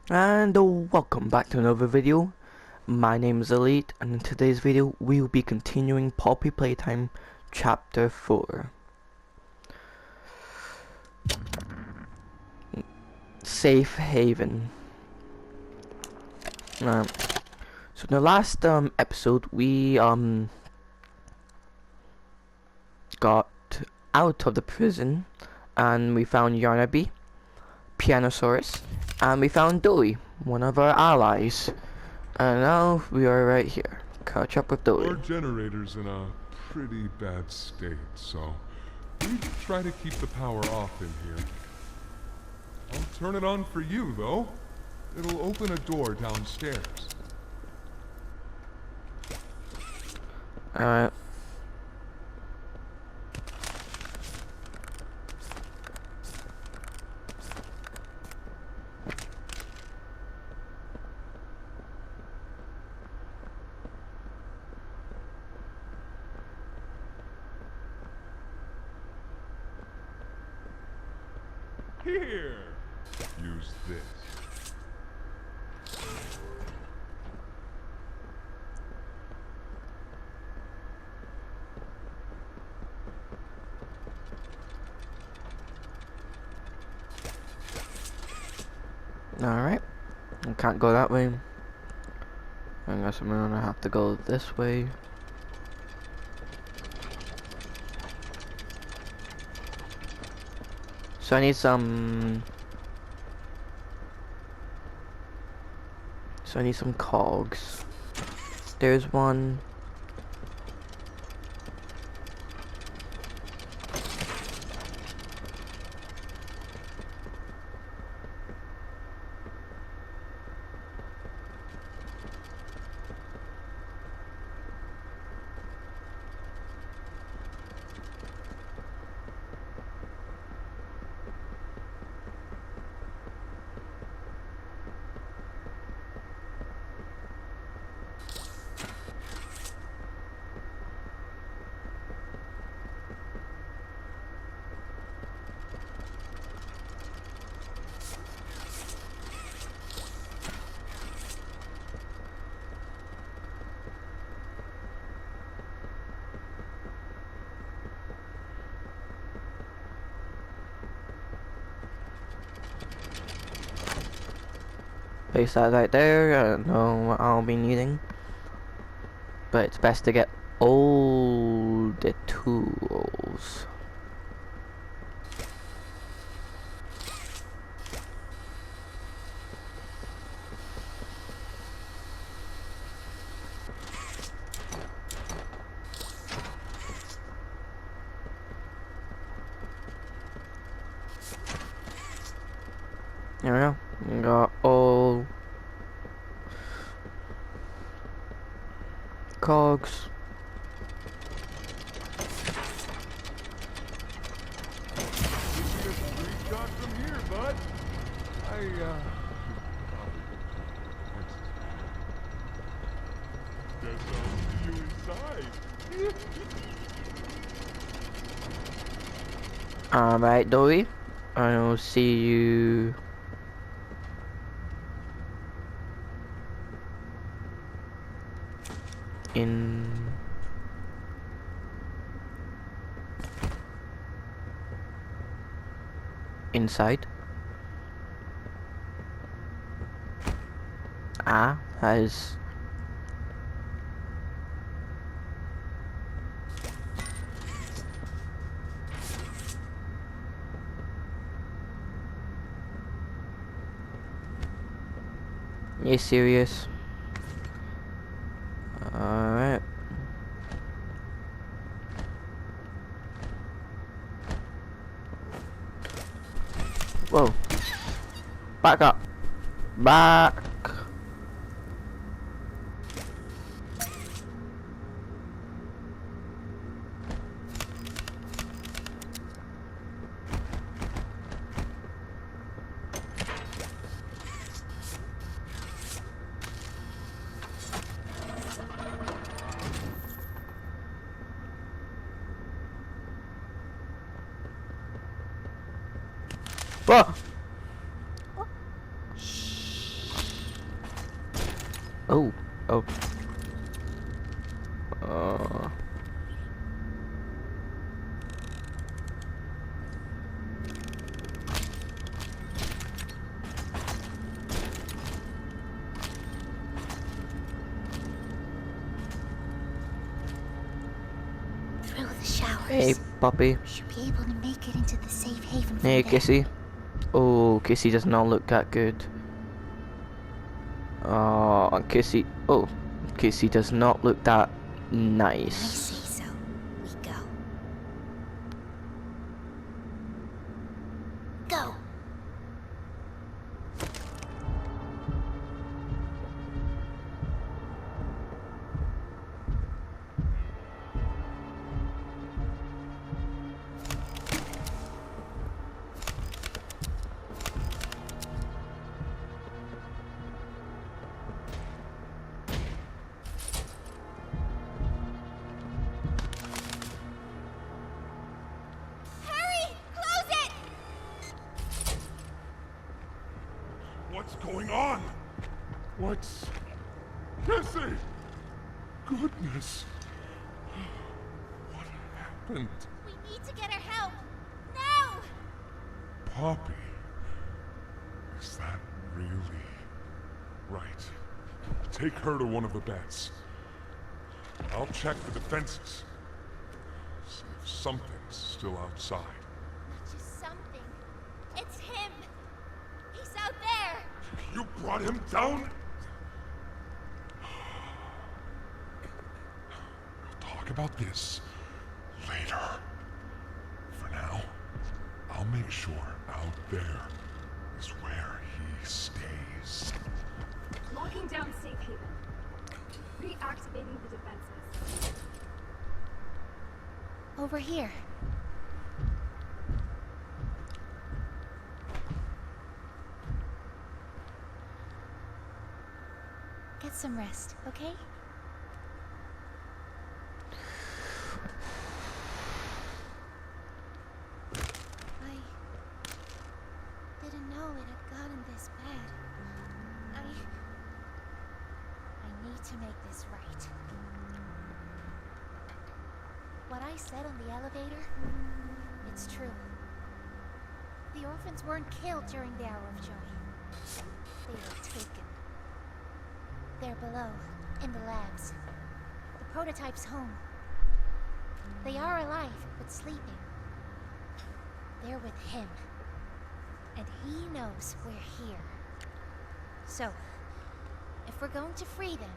And welcome back to another video. My name is Elite, and in today's video we will be continuing Poppy Playtime Chapter 4. Safe Haven. So in the last episode we got out of the prison and we found Yarnaby, Pianosaurus, and we found Dory, one of our allies. And now we are right here. Catch up with Dory. Our generator's in a pretty bad state, so we try to keep the power off in here. I'll turn it on for you, though. It'll open a door downstairs. Alright. Here! Use this. Alright. I can't go that way. I guess I'm gonna have to go this way. So I need some... cogs. There's one. Place that right there. I don't know what I'll be needing, but it's best to get all the tools. There we go. We got all cogs. This is a screenshot from here, bud. I, should probably go talk to the princess. Guess I'll see you inside. Alright, Dory. I'll see you inside. That is you serious? Alright. Whoa. Back up. Back. Whoa. Oh, oh. Uh, Through the showers. hey, puppy. We should be able to make it into the safe haven from Hey, there. Kissy. Oh, Kissy does not look that good. Kissy. Oh, Kissy does not look that When I nice. say so, we go. Go! Hurry! Close it! What's going on? What's... Jesse! Goodness! What happened? We need to get her help! Now! Poppy? Is that really... Right. Take her to one of the beds. I'll check the defenses. See if something's still outside. Not just something. It's him! He's out there! You brought him down? We'll talk about this later. For now, I'll make sure out there is where he stays. Locking down safe haven. Reactivating the defenses. Over here. Get some rest, okay? I didn't know it had gotten this bad. I need to make this right. What I said on the elevator, it's true. The orphans weren't killed during the hour of joy. They were taken. They're below, in the labs. The prototype's home. They are alive, but sleeping. They're with him. And he knows we're here. So, if we're going to free them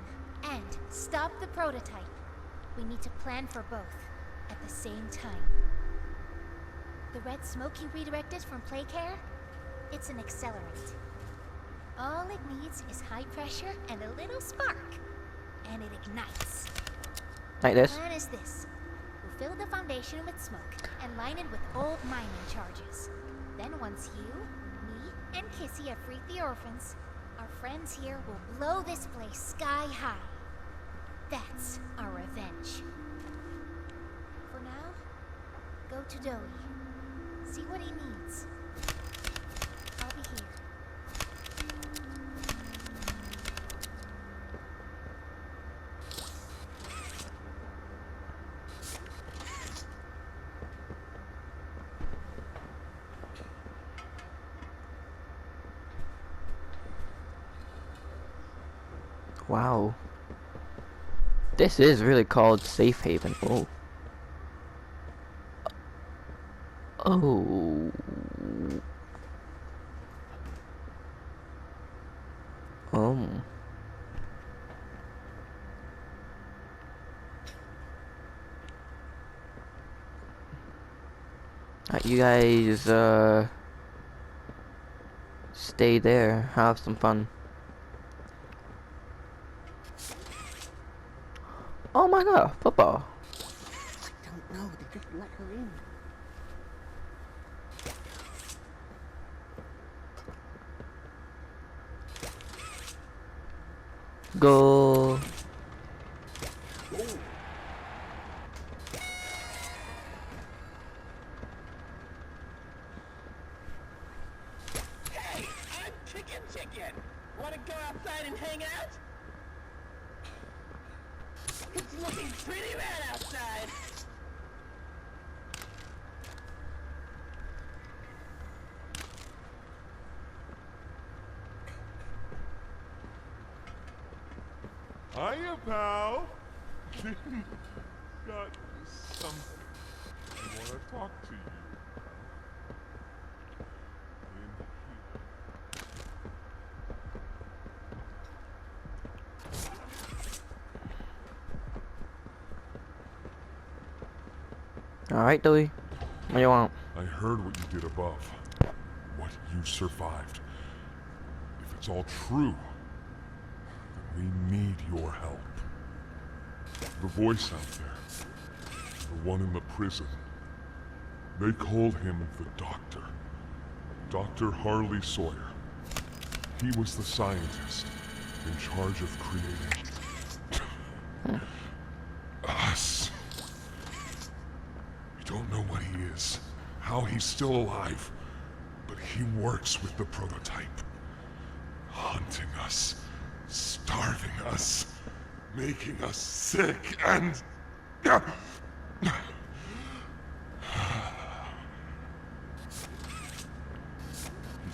and stop the prototype, we need to plan for both at the same time. The red smoke you redirected from Playcare? It's an accelerant. All it needs is high pressure and a little spark, and it ignites. Like The this. plan is this. We'll fill the foundation with smoke and line it with old mining charges. Then once you, me, and Kissy have freed the orphans, our friends here will blow this place sky high. That's our revenge. For now, go to Doey. See what he needs. I'll be here. Wow. This is really called Safe Haven. Oh. Oh. You guys, stay there, have some fun. Oh my god, football. I don't know, they just let her in. Go. Hey, I'm Chicken! Wanna go outside and hang out? It's looking pretty bad outside. Hiya, pal. Got something. I want to talk to you. In Alright, Dewey. What do you want? I heard what you did above. What you survived. If it's all true, then we need your help. The voice out there, the one in the prison, they called him the Doctor. Dr. Harley Sawyer. He was the scientist in charge of creating us. We don't know what he is, how he's still alive, but he works with the prototype. Hunting us, starving us, making us sick, and... He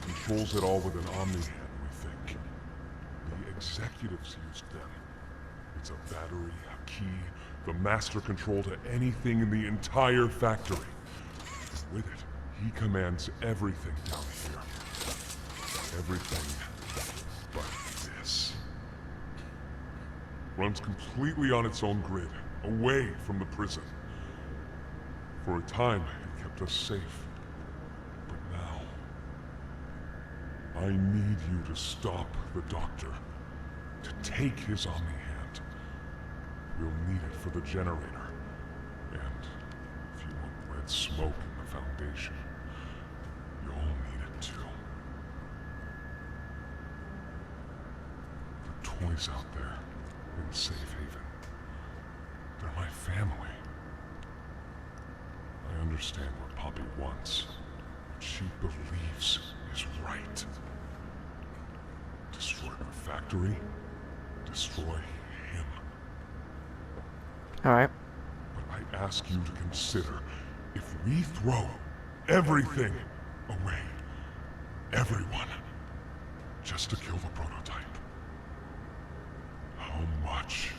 controls it all with an Omni-Hand, we think. The executives used them. It's a battery, a key, the master control to anything in the entire factory. With it, he commands everything down here. Everything but this. Runs completely on its own grid, away from the prison. For a time, it kept us safe. But now, I need you to stop the Doctor. To take his Omni-Hand. We'll need it for the generator. And if you want red smoke in the Foundation, you'll need it too. The toys out there in Safe Haven, they're my family. I understand what Poppy wants, what she believes is right. Destroy the factory, destroy him. Alright. But I ask you to consider, if we throw everything away, everyone, just to kill the prototype, how much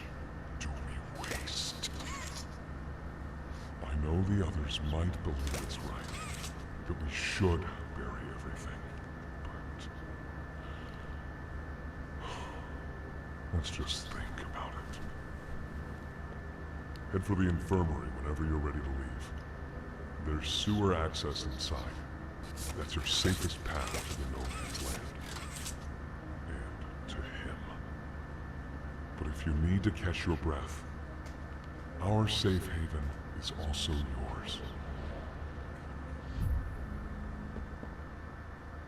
do we waste? I know the others might believe it's right, that we should bury everything, but let's just think about it. Head for the infirmary whenever you're ready to leave. There's sewer access inside. That's your safest path to the No Man's Land. And to him. But if you need to catch your breath, our safe haven is also yours.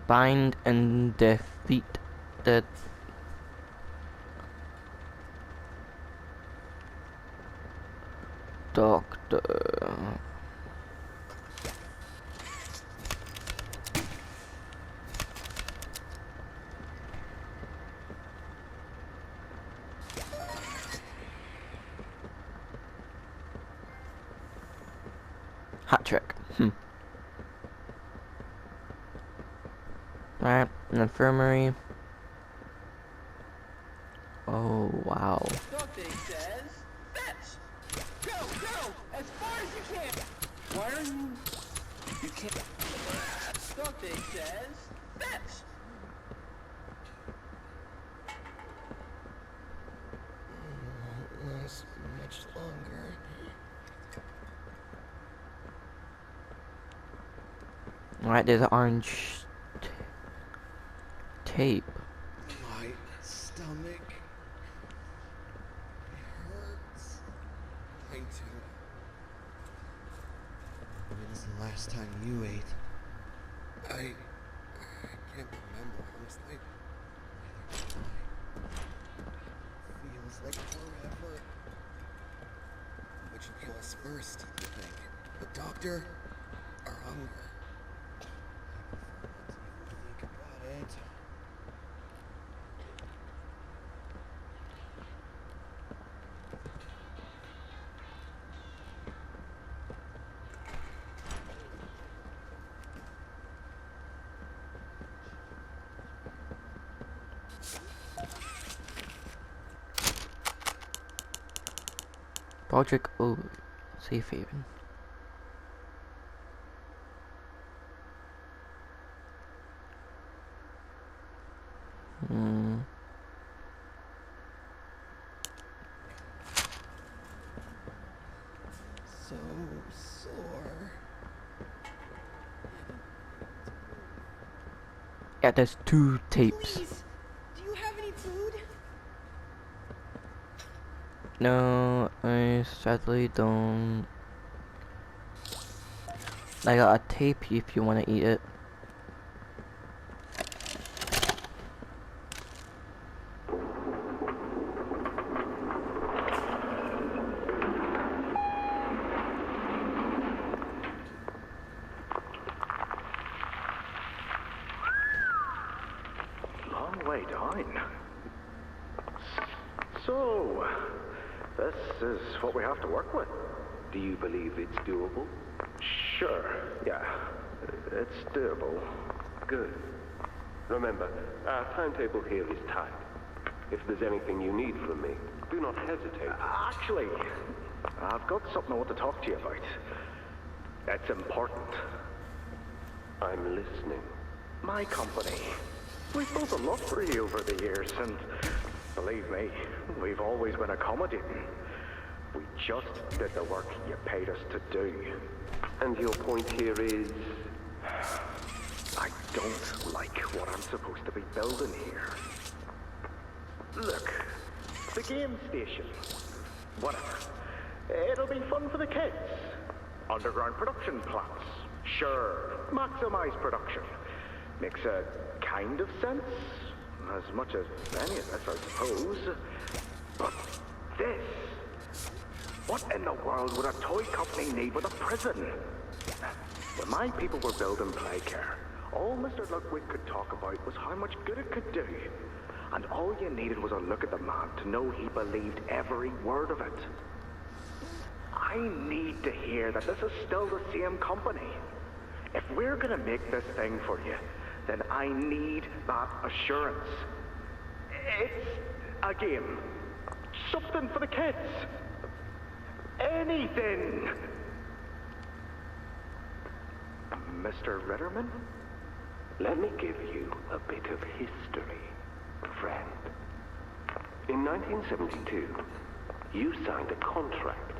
Bind and defeat the Doctor. Hat trick. Alright, an infirmary. Oh, wow. Doctor says, fetch! Go, go! As far as you can! Why are you... You can't... Doctor says, fetch! Won't last much longer. Alright, there's an orange tape. My stomach hurts. Mine too. When's the last time you ate? I can't remember, honestly. Feels like forever. Which will kill us first, you think? The doctor or hunger? Think about it. Project O. Safe haven. Hmm. So sore. Yeah, there's 2 tapes. Please, do you have any food? No, I sadly don't. I got a tape if you want to eat it. Long way down. So, this is what we have to work with. Do you believe it's doable? Sure, yeah. It's doable. Good. Remember, our timetable here is tight. If there's anything you need from me, do not hesitate. Actually, I've got something I want to talk to you about. It's important. I'm listening. My company. We've built a lot for you over the years, and believe me, we've always been accommodating. We just did the work you paid us to do. And your point here is... I don't like what I'm supposed to be building here. Look, the game station. Whatever. It'll be fun for the kids. Underground production plants. Sure, maximize production. Makes a kind of sense. As much as any of this, I suppose. But this... What in the world would a toy company need with a prison? When my people were building Playcare, all Mr. Ludwig could talk about was how much good it could do. And all you needed was a look at the man to know he believed every word of it. I need to hear that this is still the same company. If we're gonna make this thing for you, then I need that assurance. It's a game. Something for the kids. Anything. Mr. Ritterman? Let me give you a bit of history, friend. In 1972, you signed a contract,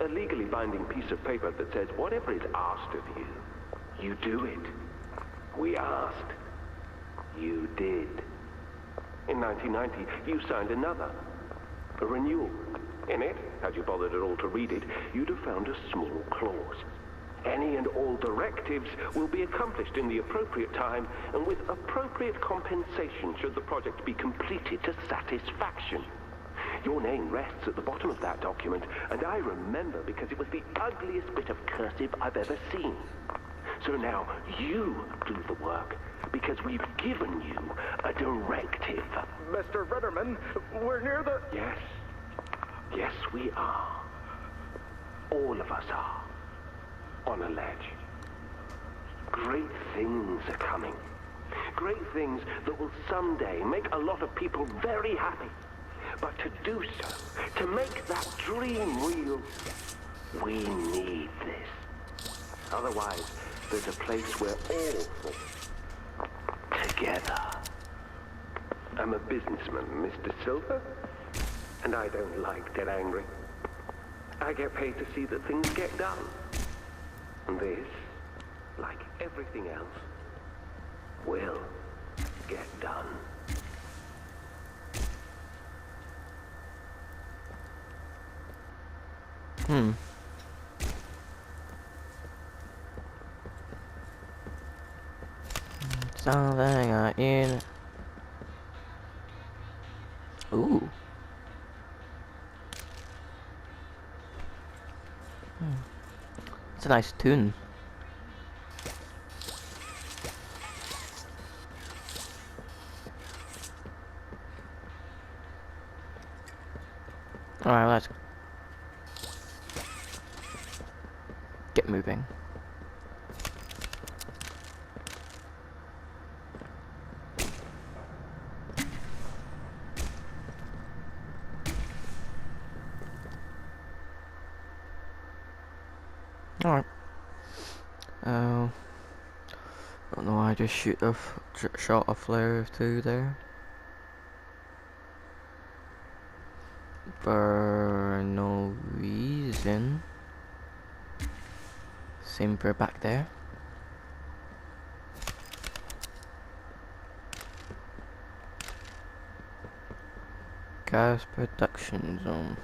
a legally binding piece of paper that says whatever is asked of you, you do it. We asked. You did. In 1990, you signed another, a renewal. In it, had you bothered at all to read it, you'd have found a small clause. Any and all directives will be accomplished in the appropriate time and with appropriate compensation should the project be completed to satisfaction. Your name rests at the bottom of that document, and I remember because it was the ugliest bit of cursive I've ever seen. So now you do the work, because we've given you a directive. Mr. Ritterman, we're near the... Yes. Yes, we are. All of us are. On a ledge. Great things are coming. Great things that will someday make a lot of people very happy. But to do so, to make that dream real, we need this. Otherwise, there's a place where all fall together. I'm a businessman, Mr. Silver, and I don't like get angry. I get paid to see that things get done. And this, like everything else, will get done. Something in. Ooh. It's a nice tune. Alright, let's get moving. Alright. Don't know why I just shot a flare through there. For no reason. Same for back there. Gas production zone.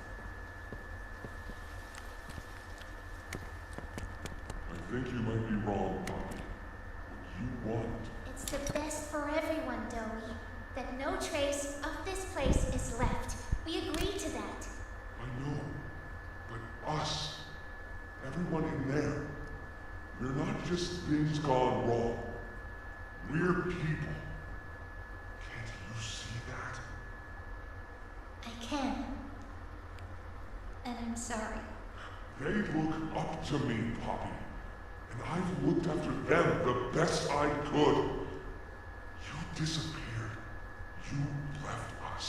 I think you might be wrong, Poppy. What you want? It's the best for everyone, Dowie. That no trace of this place is left. We agree to that. I know. But us, everyone in there, we're not just things gone wrong. We're people. Can't you see that? I can. And I'm sorry. They look up to me, Poppy. And I've looked after them the best I could. You disappeared. You left us.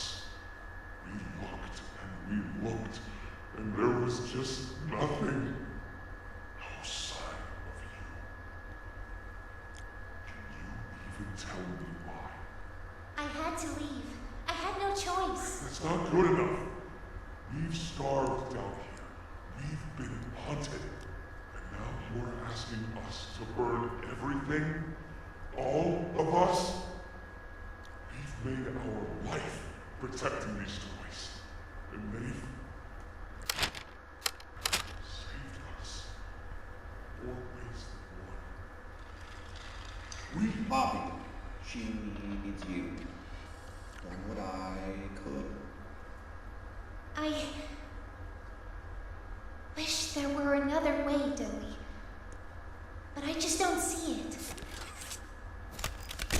We looked and we looked, and there was just nothing. No sign of you. Can you even tell me why? I had to leave. I had no choice. That's not good enough. We've starved down here. We've been hunted. And now you're asking us to burn everything? All of us? We've made our life protecting these toys. And they've saved us. More ways than one. We Poppy, she needs you. Done what I could. I wish there were another way, Dowie. But I just don't see it.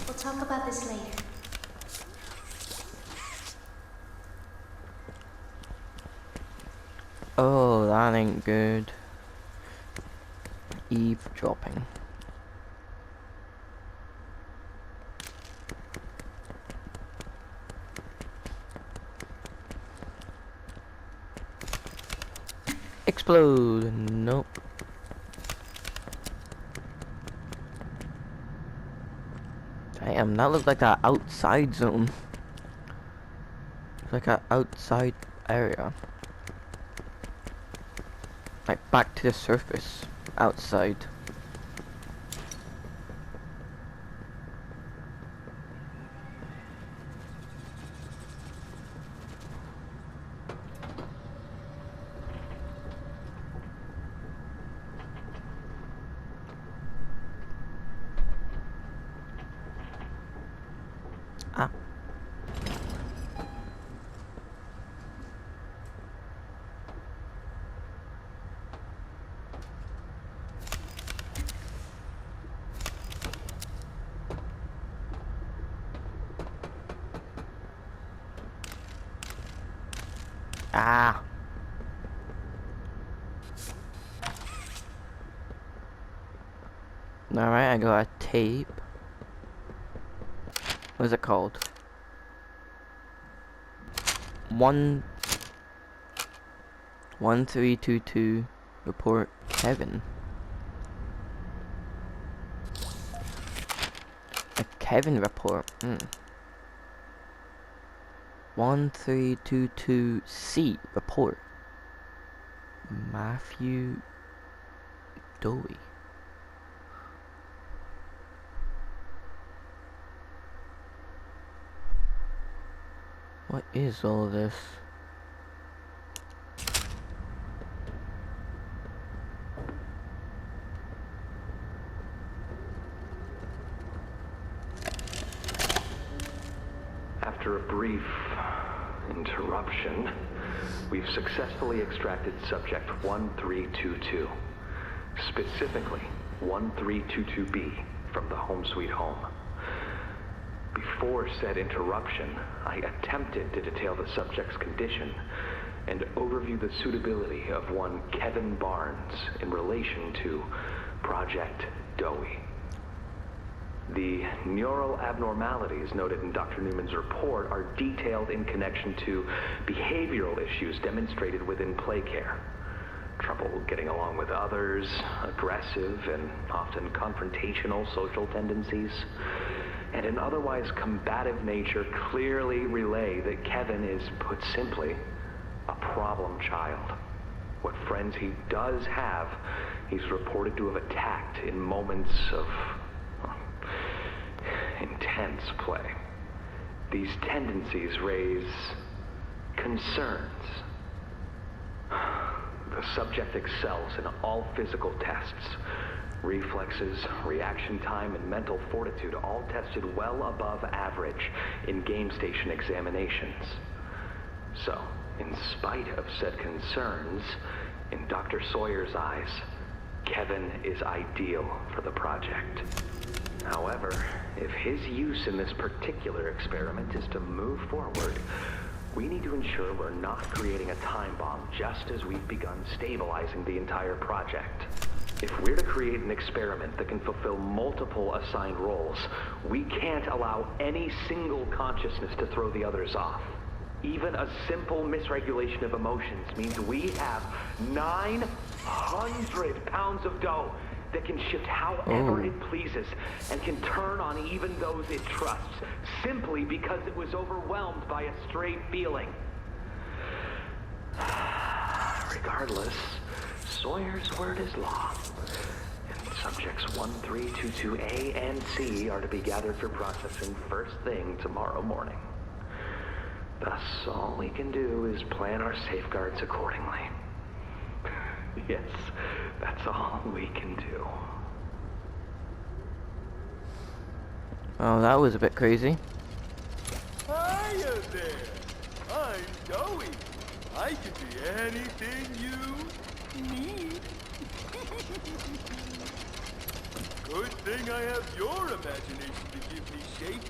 We'll talk about this later. Oh, that ain't good. Eavesdropping. Explode. Nope. Damn, that looked like an outside zone. Like an outside area. Like back to the surface. Outside. Ah. Ah. Alright, I got a tape. What is it called? 1322 report Kevin. A Kevin report. 1322C report. Matthew Dowie. What is all this? After a brief interruption, we've successfully extracted subject 1322, specifically 1322B from the Home Sweet Home. Before said interruption, I attempted to detail the subject's condition and overview the suitability of one Kevin Barnes in relation to Project Dowie. The neural abnormalities noted in Dr. Newman's report are detailed in connection to behavioral issues demonstrated within play care. trouble getting along with others, aggressive and often confrontational social tendencies, and an otherwise combative nature clearly relay that Kevin is, put simply, a problem child. What friends he does have, he's reported to have attacked in moments of intense play. These tendencies raise concerns. The subject excels in all physical tests. Reflexes, reaction time, and mental fortitude all tested well above average in game station examinations. So, in spite of said concerns, in Dr. Sawyer's eyes, Kevin is ideal for the project. However, if his use in this particular experiment is to move forward, we need to ensure we're not creating a time bomb just as we've begun stabilizing the entire project. If we're to create an experiment that can fulfill multiple assigned roles, we can't allow any single consciousness to throw the others off. Even a simple misregulation of emotions means we have 900 pounds of dough that can shift however it pleases and can turn on even those it trusts, simply because it was overwhelmed by a stray feeling. Regardless, Sawyer's word is law, and subjects 1322A and C are to be gathered for processing first thing tomorrow morning. Thus, all we can do is plan our safeguards accordingly. Yes, that's all we can do. Oh, that was a bit crazy. Hiya there! I'm Joey. I can be anything you need. Good thing I have your imagination to give me shape.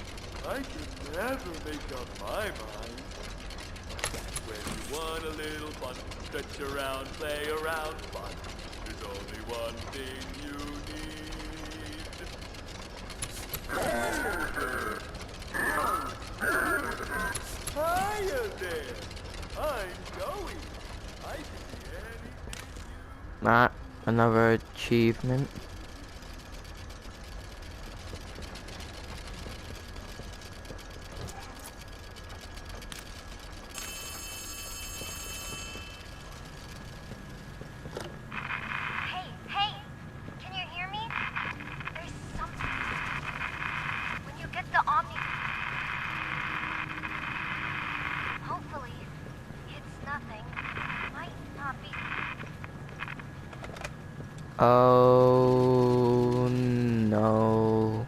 I can never make up my mind. When you want a little fun, stretch around, play around, fun. There's only one thing you need. Hiya there! I'm Joey. I can be anything you... That, another achievement. Hey, can you hear me? There's something. When you get the Omni... Hopefully, it's nothing. Might not be. Oh no.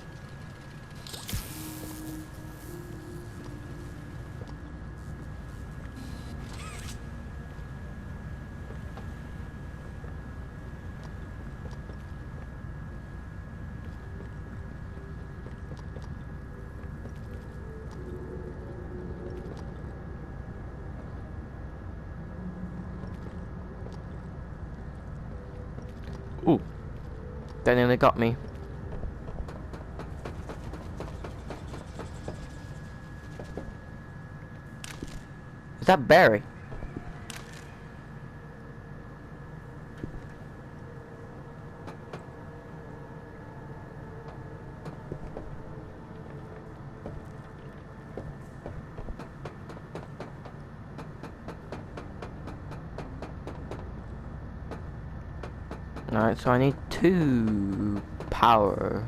Ooh, that nearly got me. Is that Barry? Alright, so I need 2 power.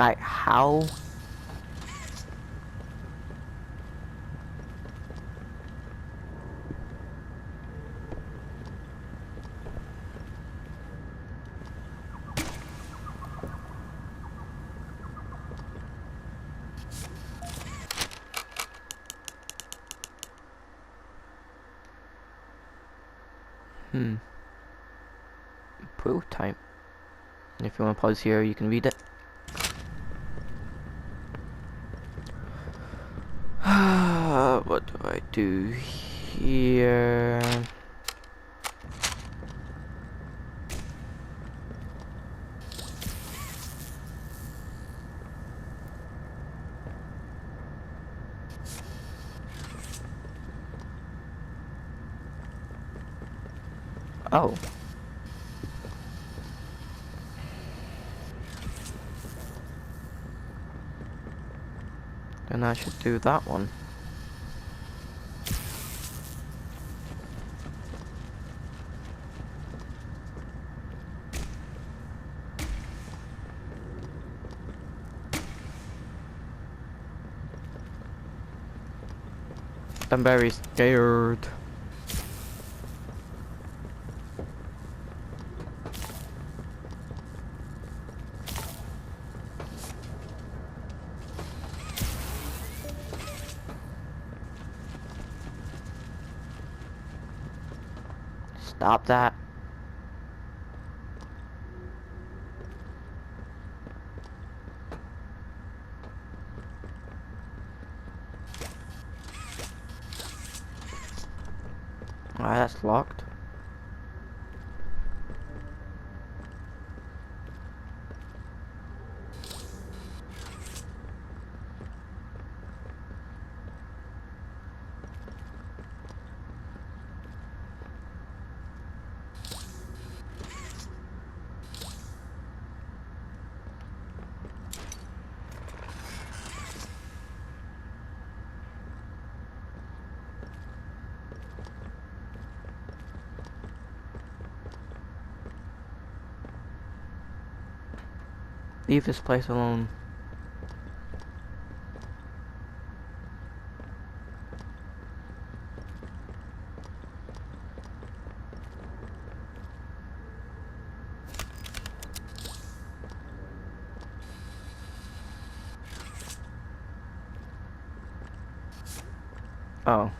Like, how? Playtime. If you want to pause here, you can read it. What do I do here? Oh. Then I should do that one. I'm very scared. Stop that. Alright, that's locked. Leave this place alone. Oh.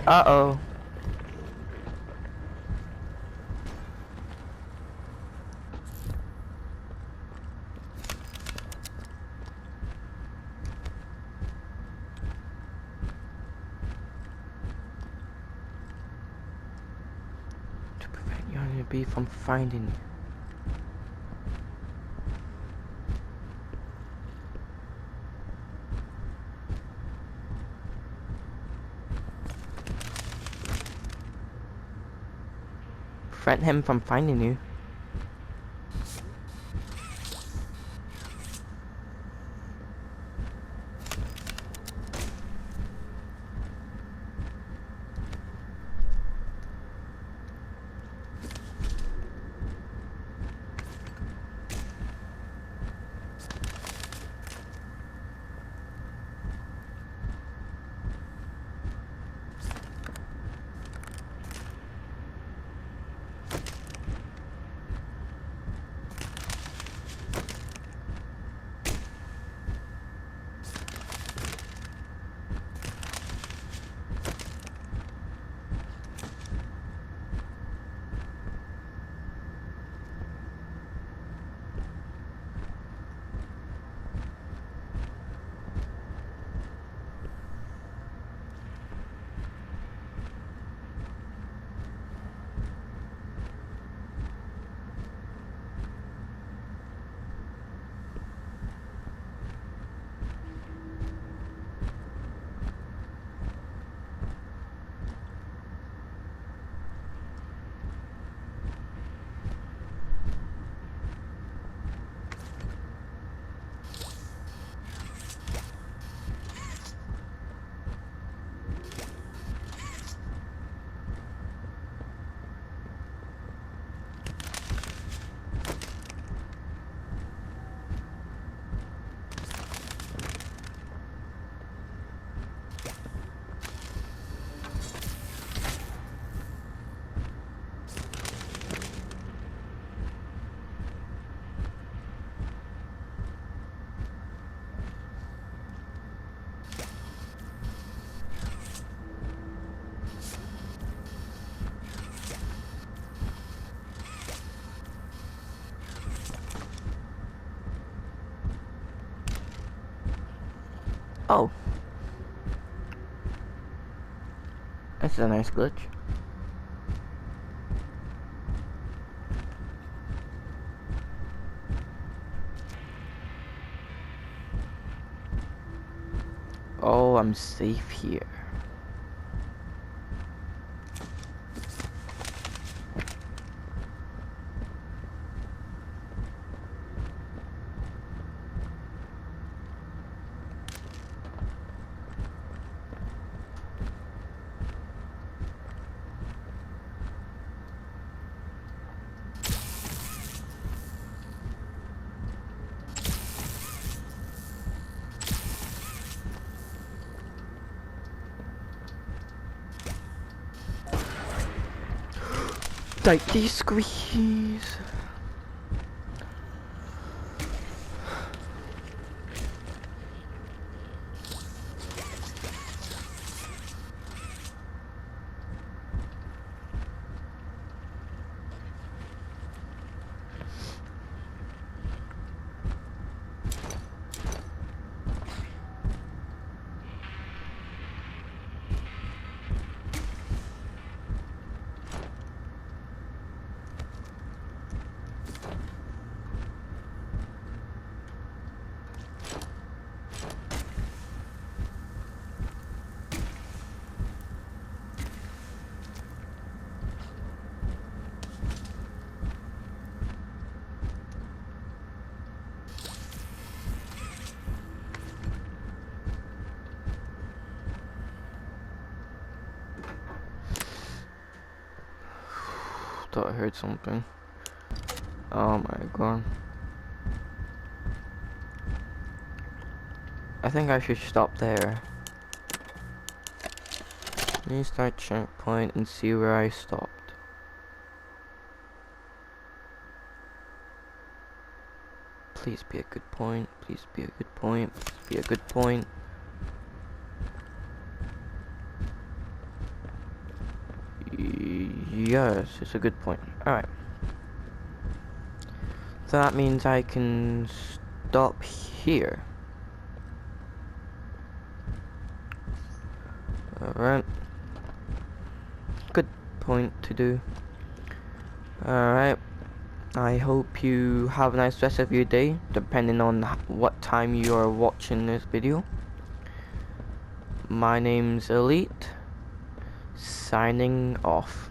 Uh-oh. To prevent your bee from finding you. Prevent him from finding you. Oh. This is a nice glitch. Oh, I'm safe here. Tightly squeeze. Thought I heard something. Oh my god. I think I should stop there. Restart checkpoint and see where I stopped. Please be a good point. Please be a good point. Please be a good point. Yes, it's a good point. Alright. So that means I can stop here. Alright. Good point to do. Alright. I hope you have a nice rest of your day, depending on what time you are watching this video. My name's Elite, signing off.